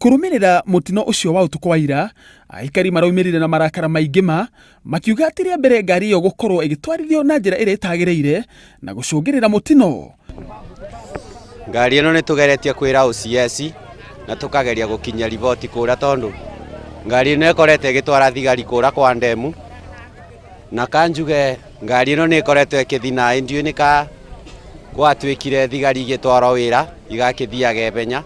Kurumirira mutino ucio wa utuko wa ira, aikari maraumirire na marakara maingima makiuga ati ria mbere ngari iyo gukorwo igitwarithio na njira ire itagirire na gucungirira mutino. Ngari ino nitugeretie kwira ucs na tukageria gukinya riboti kura tondu ngari ino ikorete igitwara thigari kura kwa ndemu na kanjuge ngari ino ni ikoretwo ikithina indiu-ini ka gwatwikire thigari igitwara wira igakithiaga benya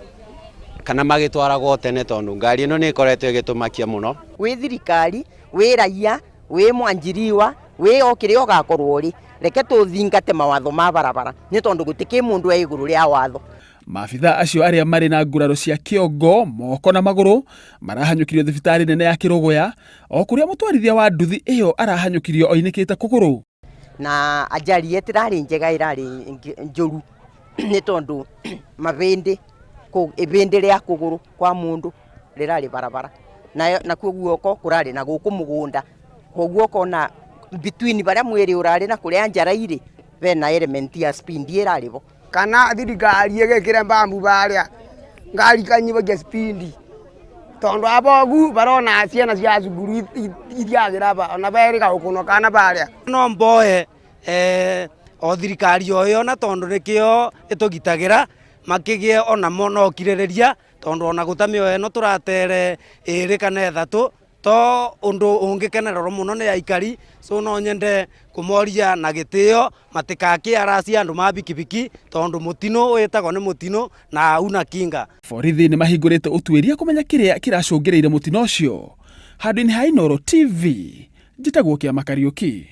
kana magitwaragwo tene tondu ngari ino ni ikoretwo igitumakia muno. Wi thirikari, wi raia, wi mwanjiriwa, wi okire ogakorwo ri reke tuthingate mawatho ma barabara ni tondu gutiki mundu e iguru ria watho. Maabithaa acio aria mari na nguraro cia kiongo, moko na maguru marahanyukirio thibitari nene ya Kirogoya o kuria mutwarithia wa nduthi iyo arahanyukirio oinikite kuguru. Na ajali etirari njega irari njuru ni tondu mabindi ku ibindi ria kuguru kwa mundu rirari barabara na kuguoko kurari na guku mugunda koguo kona between baria mwiri urari na kuria njara iri bena element ya speed iraribo kana thirikari egekire mbambu baria ngari kanyibagia speed tondu abogu barona ciana cia cukuru iriagira ba ona berika ukuno kana baria no mboe o thirikari oyo na tondu nikio itugitagira makigie ona mono kirereria tondu ona gutamio eno turatere iri kana ethatu to undu ungikenerero muno ni aikari so no nyende kumoria na gitio matikaki aracia andu mabikibiki tondu mutino wetagwo ni mutino na una kinga. Borithi ni mahingurite utuiria kumenya kiria kiracungiriire mutino ucio. Handũ-inĩ ha Inooro TV, njitagwo Kĩama Kariuki.